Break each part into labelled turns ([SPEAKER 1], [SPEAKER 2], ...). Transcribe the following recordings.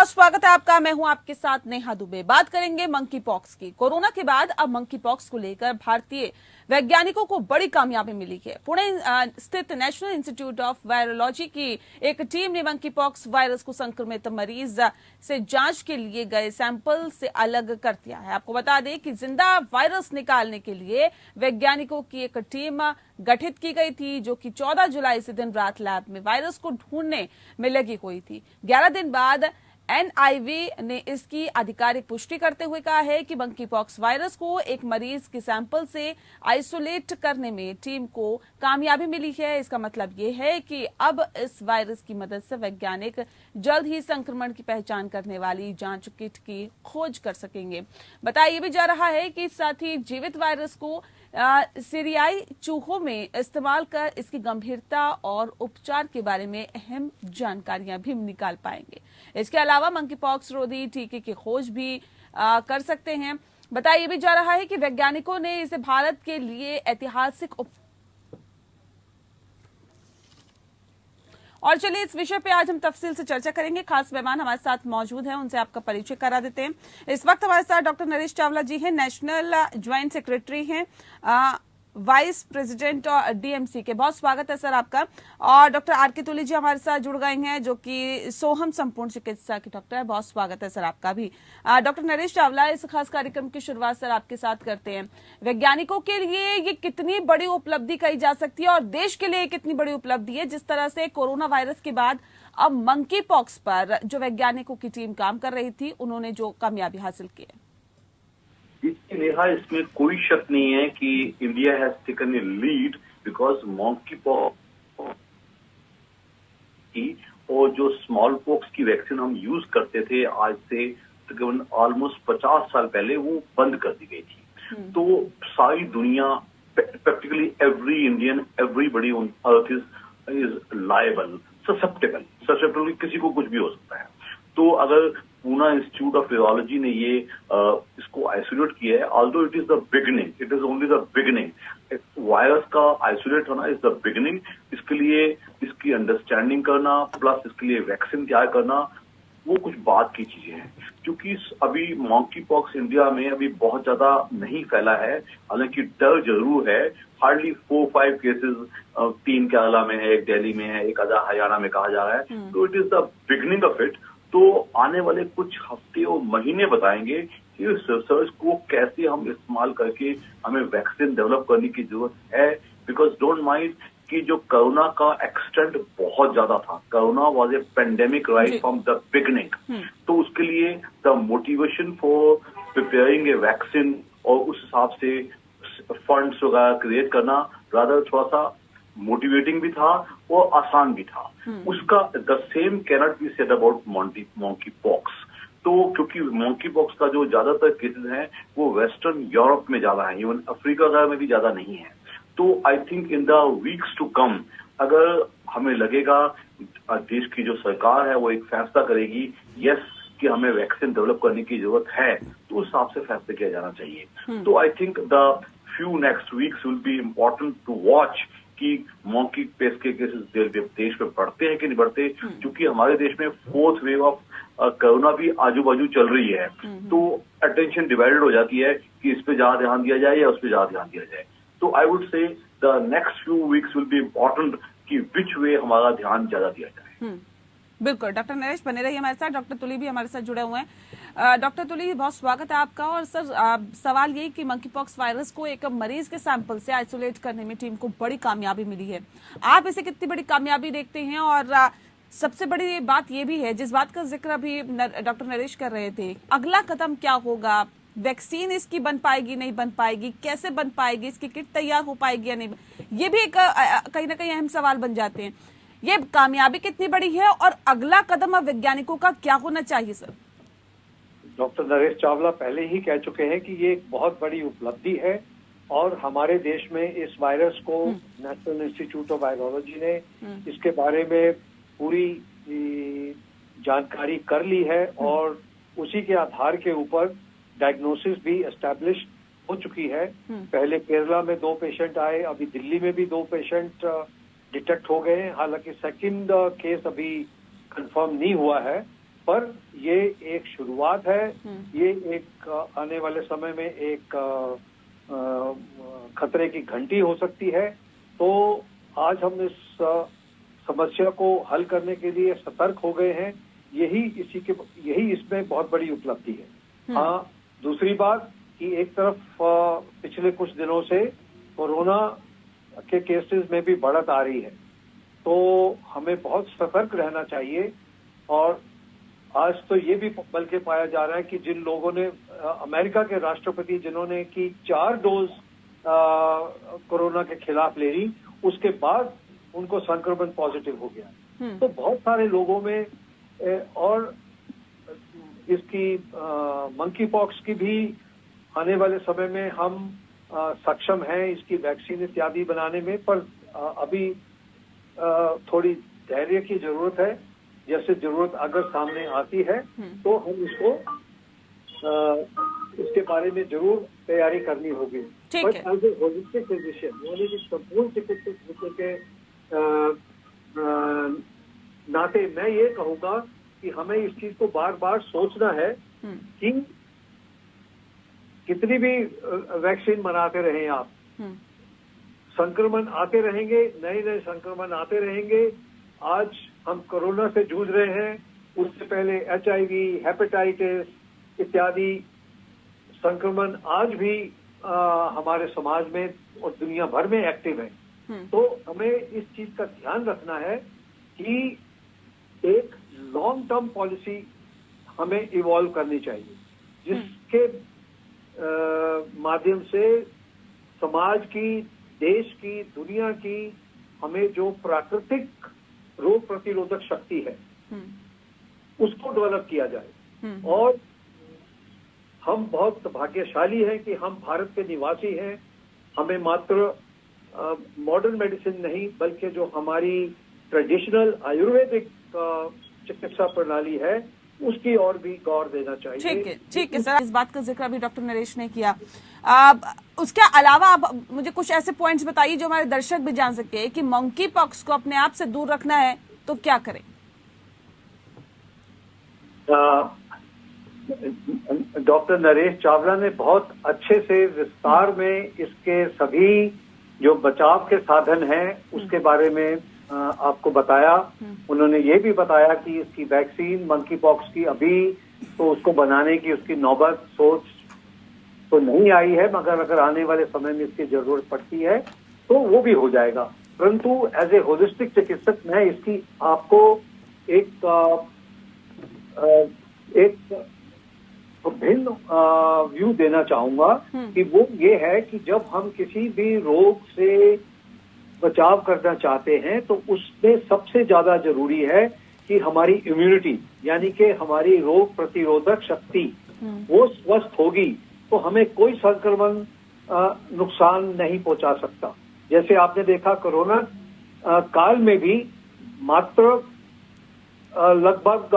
[SPEAKER 1] बहुत स्वागत है आपका। मैं हूं आपके साथ नेहा दुबे। बात करेंगे मंकी पॉक्स की। कोरोना के बाद अब मंकी पॉक्स को लेकर भारतीय वैज्ञानिकों को बड़ी कामयाबी मिली है। पुणे स्थित नेशनल इंस्टीट्यूट ऑफ वायरोलॉजी की एक टीम ने मंकी पॉक्स वायरस को संक्रमित मरीज से जांच के लिए गए सैंपल से अलग कर दिया है। आपको बता दें कि जिंदा वायरस निकालने के लिए वैज्ञानिकों की एक टीम गठित की गई थी, जो कि 14 जुलाई से दिन रात लैब में वायरस को ढूंढने में लगी हुई थी। 11 दिन बाद एनआईवी ने इसकी आधिकारिक पुष्टि करते हुए कहा है कि मंकी पॉक्स वायरस को एक मरीज के सैंपल से आइसोलेट करने में टीम को कामयाबी मिली है। इसका मतलब ये है कि अब इस वायरस की मदद से वैज्ञानिक जल्द ही संक्रमण की पहचान करने वाली जांच किट की खोज कर सकेंगे। बताया भी जा रहा है कि साथ ही जीवित वायरस को सीरियाई चूहों में इस्तेमाल कर इसकी गंभीरता और उपचार के बारे में अहम जानकारियां भी निकाल पाएंगे। इसके अलावा मंकी पॉक्स रोधी टीके की खोज भी कर सकते हैं। बताया भी जा रहा है कि वैज्ञानिकों ने इसे भारत के लिए ऐतिहासिक और चलिए इस विषय पे आज हम तफसील से चर्चा करेंगे। खास मेहमान हमारे साथ मौजूद हैं, उनसे आपका परिचय करा देते हैं। इस वक्त हमारे साथ डॉक्टर नरेश चावला जी हैं, नेशनल ज्वाइंट सेक्रेटरी हैं, वाइस प्रेसिडेंट और डीएमसी के। बहुत स्वागत है सर आपका। और डॉक्टर आर.के. तुली जी हमारे साथ जुड़ गए हैं, जो कि सोहम संपूर्ण चिकित्सा के डॉक्टर है। बहुत स्वागत है सर आपका भी। डॉक्टर नरेश चावला, इस खास कार्यक्रम की शुरुआत सर आपके साथ करते हैं। वैज्ञानिकों के लिए ये कितनी बड़ी उपलब्धि कही जा सकती है और देश के लिए कितनी बड़ी उपलब्धि है, जिस तरह से कोरोना वायरस के बाद अब मंकी पॉक्स पर जो वैज्ञानिकों की टीम काम कर रही थी, उन्होंने जो कामयाबी हासिल की है?
[SPEAKER 2] नेहा, इसमें कोई शक नहीं है कि India has taken a lead because monkey pox की और जो स्मॉल पॉक्स की वैक्सीन हम यूज करते थे आज से तकरीबन ऑलमोस्ट 50 साल पहले, वो बंद कर दी गई थी। तो सारी दुनिया, practically every Indian, everybody on earth is liable, susceptible, किसी को कुछ भी हो सकता है। तो अगर पूना इंस्टीट्यूट ऑफ वायरोलॉजी ने ये इसको आइसोलेट किया है, although it is the beginning, it is only the beginning. Virus का आइसोलेट होना इज द बिगिनिंग। इसके लिए इसकी अंडरस्टैंडिंग करना प्लस इसके लिए वैक्सीन तैयार करना, वो कुछ बात की चीजें हैं। क्योंकि अभी मंकी पॉक्स इंडिया में अभी बहुत ज्यादा नहीं फैला है, हालांकि डर जरूर है। हार्डली 4-5 केसेस 3 केरला में है, एक दिल्ली में है, एक आधा हरियाणा में कहा जा रहा है। तो it is the beginning of it. तो आने वाले कुछ हफ्ते और महीने बताएंगे कि इस रिसर्च को कैसे हम इस्तेमाल करके हमें वैक्सीन डेवलप करने की जरूरत है। बिकॉज डोंट माइंड कि जो कोरोना का एक्सटेंट बहुत ज्यादा था, corona was a pandemic right from the beginning. तो उसके लिए the motivation for preparing A vaccine और उस हिसाब से फंड्स वगैरह क्रिएट करना रादर थोड़ा सा मोटिवेटिंग भी था और आसान भी था। उसका the same cannot be said about monkey pox. तो क्योंकि मंकी पॉक्स का जो ज्यादातर केसेस हैं वो वेस्टर्न यूरोप में ज्यादा है, इवन अफ्रीका वगैरह में भी ज्यादा नहीं है। तो I think in the weeks to come, अगर हमें लगेगा देश की जो सरकार है वो एक फैसला करेगी यस कि हमें वैक्सीन डेवलप करने की जरूरत है, तो उस हिसाब से फैसला किया जाना चाहिए। तो I think the few next weeks will be important to watch कि मंकी पेस्ट के केसेस देश में बढ़ते हैं कि नहीं बढ़ते। क्योंकि हमारे देश में 4th वेव ऑफ कोरोना भी आजू बाजू चल रही है, तो अटेंशन डिवाइडेड हो जाती है कि इस पे ज्यादा ध्यान दिया जाए या उस पे ज्यादा ध्यान दिया जाए। तो I would say the next few weeks will be important कि विच वे हमारा ध्यान ज्यादा दिया जाए।
[SPEAKER 1] बिल्कुल। डॉक्टर नरेश बने रहिए हमारे साथ। डॉक्टर तुली भी हमारे साथ जुड़े हुए हैं। डॉक्टर तुली, बहुत स्वागत है आपका। और सर, सवाल यही कि मंकी पॉक्स वायरस को एक मरीज के सैंपल से आइसोलेट करने में टीम को बड़ी कामयाबी मिली है। आप इसे कितनी बड़ी कामयाबी देखते हैं? और सबसे बड़ी बात ये भी है, जिस बात का जिक्र अभी डॉक्टर नरेश कर रहे थे, अगला कदम क्या होगा? वैक्सीन इसकी बन पाएगी, नहीं बन पाएगी, कैसे बन पाएगी, इसकी किट तैयार हो पाएगी या नहीं, ये भी एक कहीं ना कहीं अहम सवाल बन जाते हैं। ये कामयाबी कितनी बड़ी है और अगला कदम अब वैज्ञानिकों का क्या होना चाहिए? सर,
[SPEAKER 3] डॉक्टर नरेश चावला पहले ही कह चुके हैं कि ये एक बहुत बड़ी उपलब्धि है और हमारे देश में इस वायरस को नेशनल इंस्टीट्यूट ऑफ वायरोलॉजी ने इसके बारे में पूरी जानकारी कर ली है और उसी के आधार के ऊपर डायग्नोसिस भी एस्टैब्लिश हो चुकी है। पहले केरला में 2 पेशेंट आए, अभी दिल्ली में भी 2 पेशेंट डिटेक्ट हो गए हैं। हालांकि सेकंड केस अभी कंफर्म नहीं हुआ है, पर ये एक शुरुआत है। ये एक आने वाले समय में एक खतरे की घंटी हो सकती है। तो आज हम इस समस्या को हल करने के लिए सतर्क हो गए हैं। यही इसमें बहुत बड़ी उपलब्धि है। हाँ, दूसरी बात कि एक तरफ पिछले कुछ दिनों से कोरोना के केसेस में भी बढ़त आ रही है, तो हमें बहुत सतर्क रहना चाहिए। और आज तो ये भी बल्कि पाया जा रहा है कि जिन लोगों ने अमेरिका के राष्ट्रपति जिन्होंने की 4 डोज कोरोना के खिलाफ ले ली, उसके बाद उनको संक्रमण पॉजिटिव हो गया। तो बहुत सारे लोगों में और इसकी मंकी पॉक्स की भी आने वाले समय में हम सक्षम हैं इसकी वैक्सीन इत्यादि बनाने में, पर अभी थोड़ी धैर्य की जरूरत है। जैसे जरूरत अगर सामने आती है तो हम इसके बारे में जरूर तैयारी करनी होगी। But as a holistic physician, यानी कि संपूर्ण चिकित्सक के नाते मैं ये कहूंगा कि हमें इस चीज को बार बार सोचना है कि कितनी भी वैक्सीन बनाते रहें आप, संक्रमण आते रहेंगे, नए नए संक्रमण आते रहेंगे। आज हम कोरोना से जूझ रहे हैं, उससे पहले HIV, हेपेटाइटिस इत्यादि संक्रमण आज भी हमारे समाज में और दुनिया भर में एक्टिव है। तो हमें इस चीज का ध्यान रखना है कि एक लॉन्ग टर्म पॉलिसी हमें इवॉल्व करनी चाहिए, जिसके माध्यम से समाज की, देश की, दुनिया की हमें जो प्राकृतिक रोग प्रतिरोधक शक्ति है उसको डेवलप किया जाए। और हम बहुत भाग्यशाली हैं कि हम भारत के निवासी हैं। हमें मात्र मॉडर्न मेडिसिन नहीं बल्कि जो हमारी ट्रेडिशनल आयुर्वेदिक चिकित्सा प्रणाली है उसकी और भी गौर देना चाहिए।
[SPEAKER 1] ठीक है सर, इस बात का जिक्र अभी डॉक्टर नरेश ने किया। उसके अलावा आप मुझे कुछ ऐसे पॉइंट्स बताइए जो हमारे दर्शक भी जान सकते हैं कि मंकी पॉक्स को अपने आप से दूर रखना है तो क्या करें।
[SPEAKER 3] डॉक्टर नरेश चावला ने बहुत अच्छे से विस्तार में इसके सभी जो बचाव के साधन हैं उसके बारे में आपको बताया। उन्होंने ये भी बताया कि इसकी वैक्सीन मंकी पॉक्स की अभी तो उसको बनाने की उसकी नौबत सोच तो नहीं आई है, मगर अगर आने वाले समय में इसकी जरूरत पड़ती है तो वो भी हो जाएगा। परंतु एज ए होलिस्टिक चिकित्सक मैं इसकी आपको एक भिन्न व्यू देना चाहूंगा कि वो ये है कि जब हम किसी भी रोग से बचाव करना चाहते हैं तो उसमें सबसे ज्यादा जरूरी है कि हमारी इम्यूनिटी यानी कि हमारी रोग प्रतिरोधक शक्ति वो स्वस्थ होगी तो हमें कोई संक्रमण नुकसान नहीं पहुंचा सकता। जैसे आपने देखा कोरोना काल में भी मात्र लगभग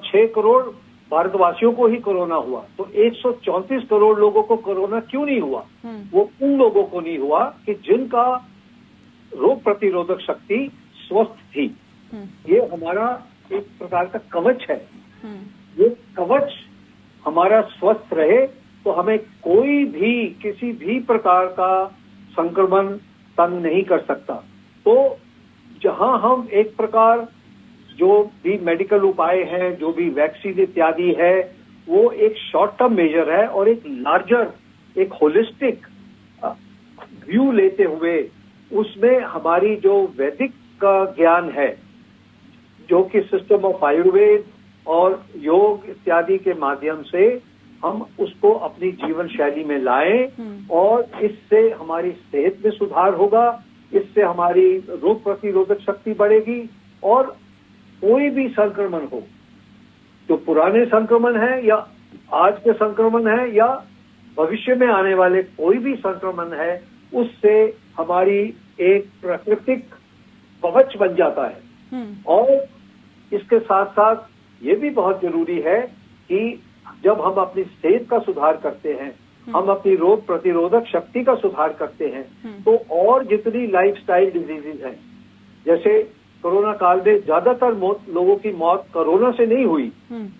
[SPEAKER 3] 6 करोड़ भारतवासियों को ही कोरोना हुआ, तो 134 करोड़ लोगों को कोरोना क्यों नहीं हुआ? वो उन लोगों को नहीं हुआ कि जिनका रोग प्रतिरोधक शक्ति स्वस्थ थी। ये हमारा एक प्रकार का कवच है। ये कवच हमारा स्वस्थ रहे तो हमें कोई भी किसी भी प्रकार का संक्रमण तंग नहीं कर सकता। तो जहां हम एक प्रकार जो भी मेडिकल उपाय हैं, जो भी वैक्सीन इत्यादि है, वो एक शॉर्ट टर्म मेजर है और एक लार्जर, एक होलिस्टिक व्यू लेते हुए उसमें हमारी जो वैदिक ज्ञान है, जो कि सिस्टम ऑफ आयुर्वेद और योग इत्यादि के माध्यम से हम उसको अपनी जीवन शैली में लाएं और इससे हमारी सेहत में सुधार होगा, इससे हमारी रोग प्रतिरोधक शक्ति बढ़ेगी और कोई भी संक्रमण हो, जो पुराने संक्रमण है या आज के संक्रमण है या भविष्य में आने वाले कोई भी संक्रमण है, उससे हमारी एक प्राकृतिक कवच बन जाता है। और इसके साथ साथ ये भी बहुत जरूरी है कि जब हम अपनी सेहत का सुधार करते हैं, हम अपनी रोग प्रतिरोधक शक्ति का सुधार करते हैं, तो और जितनी लाइफस्टाइल डिजीजेज हैं, जैसे कोरोना काल में ज्यादातर लोगों की मौत कोरोना से नहीं हुई,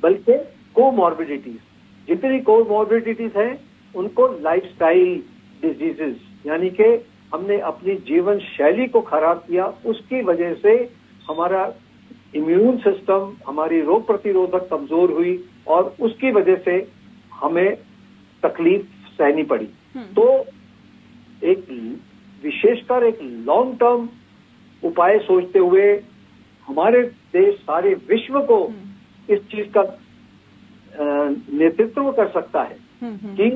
[SPEAKER 3] बल्कि कोमॉर्बिडिटीज। जितनी कोमॉर्बिडिटीज हैं उनको लाइफस्टाइल डिजीजेस, यानी कि हमने अपनी जीवन शैली को खराब किया, उसकी वजह से हमारा इम्यून सिस्टम, हमारी रोग प्रतिरोधक कमजोर हुई और उसकी वजह से हमें तकलीफ सहनी पड़ी। तो एक विशेषकर एक लॉन्ग टर्म उपाय सोचते हुए हमारे देश सारे विश्व को इस चीज का नेतृत्व कर सकता है कि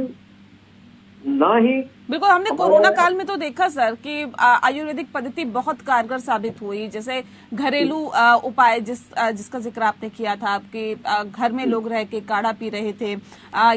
[SPEAKER 3] ना ही
[SPEAKER 1] बिल्कुल। हमने कोरोना काल में तो देखा सर कि आयुर्वेदिक पद्धति बहुत कारगर साबित हुई, जैसे घरेलू उपाय जिसका जिक्र आपने किया था, आपके घर में लोग रह के काढ़ा पी रहे थे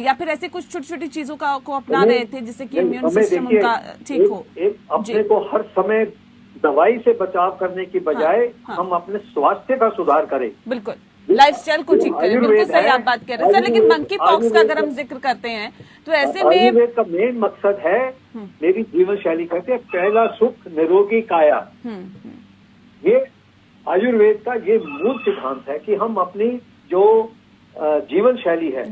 [SPEAKER 1] या फिर ऐसे कुछ छोटी छोटी चीजों को अपना रहे थे जिससे कि इम्यून सिस्टम उनका ठीक हो।
[SPEAKER 3] अपने को हर समय दवाई से बचाव करने की बजाय हम अपने स्वास्थ्य का सुधार करें,
[SPEAKER 1] बिल्कुल लाइफस्टाइल को ठीक करें। बिल्कुल सही आप बात कर रहे हैं सर। लेकिन मंकी पॉक्स का अगर हम जिक्र करते हैं तो ऐसे में
[SPEAKER 3] आयुर्वेद का मेन मकसद है, मेरी जीवन शैली कहते हैं, पहला सुख निरोगी काया। ये आयुर्वेद का ये मूल सिद्धांत है कि हम अपनी जो जीवन शैली है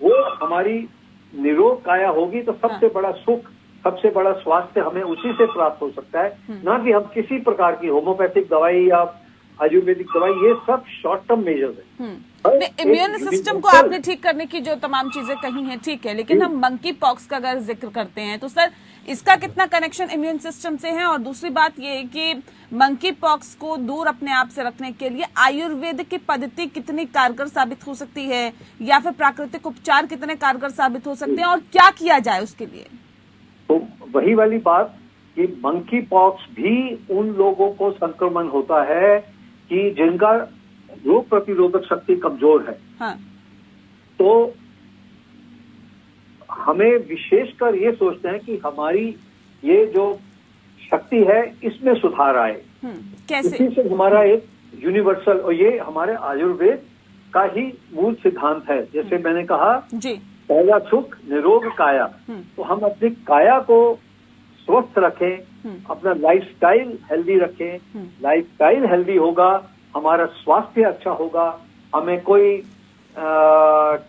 [SPEAKER 3] वो हमारी निरोग काया होगी तो सबसे बड़ा सुख, सबसे बड़ा स्वास्थ्य हमें उसी से प्राप्त हो सकता है, ना कि हम किसी प्रकार की होम्योपैथिक दवाई या आयुर्वेदिक दवाई, ये सब शॉर्ट टर्म मेजर्स है।
[SPEAKER 1] इम्यून सिस्टम को आपने ठीक करने की जो तमाम चीजें कही हैं ठीक है, लेकिन हम मंकी पॉक्स का अगर जिक्र करते हैं तो सर इसका कितना कनेक्शन इम्यून सिस्टम से है? और दूसरी बात ये है कि मंकी पॉक्स को दूर अपने आप से रखने के लिए आयुर्वेद की पद्धति कितनी कारगर साबित हो सकती है या फिर प्राकृतिक उपचार कितने कारगर साबित हो सकते हैं और क्या किया जाए उसके लिए?
[SPEAKER 3] तो वही वाली बात कि मंकी पॉक्स भी उन लोगों को संक्रमण होता है कि जिनका रोग प्रतिरोधक शक्ति कमजोर है।
[SPEAKER 1] हाँ।
[SPEAKER 3] तो हमें विशेषकर ये सोचते हैं कि हमारी ये जो शक्ति है इसमें सुधार आए।
[SPEAKER 1] कैसे?
[SPEAKER 3] इसी से हमारा एक यूनिवर्सल, और ये हमारे आयुर्वेद का ही मूल सिद्धांत है। जैसे मैंने कहा
[SPEAKER 1] जी,
[SPEAKER 3] पहला सुख निरोग काया, तो हम अपनी काया को स्वस्थ रखें, अपना लाइफस्टाइल हेल्दी रखें। लाइफस्टाइल हेल्दी होगा, हमारा स्वास्थ्य अच्छा होगा, हमें कोई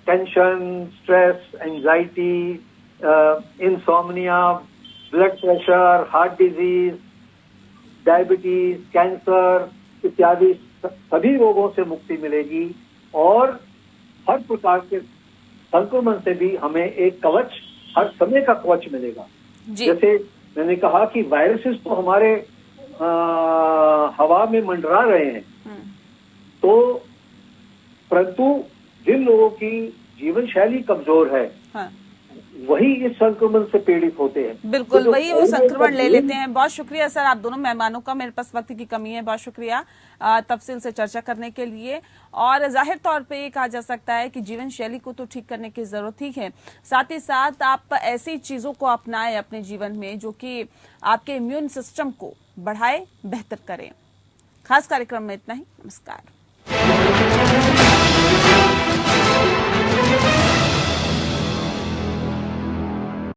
[SPEAKER 3] tension, stress, anxiety, insomnia, blood pressure, heart disease, diabetes, cancer इत्यादि सभी रोगों से मुक्ति मिलेगी और हर प्रकार के संक्रमण से भी हमें एक कवच, हर समय का कवच मिलेगा। जैसे मैंने कहा कि वायरसेस तो हमारे हवा में मंडरा रहे हैं, तो परंतु जिन लोगों की जीवन शैली कमजोर है, हाँ, वही इस संक्रमण से पीड़ित होते हैं।
[SPEAKER 1] बिल्कुल, तो वही वो संक्रमण ले लेते हैं। बहुत शुक्रिया सर आप दोनों मेहमानों का, मेरे पास वक्त की कमी है। बहुत शुक्रिया तफसील से चर्चा करने के लिए। और जाहिर तौर पे ये कहा जा सकता है कि जीवन शैली को तो ठीक करने की जरूरत ही है, साथ ही साथ आप ऐसी चीजों को अपनाएं अपने जीवन में जो कि आपके इम्यून सिस्टम को बढ़ाए, बेहतर करें। खास कार्यक्रम में इतना ही। नमस्कार।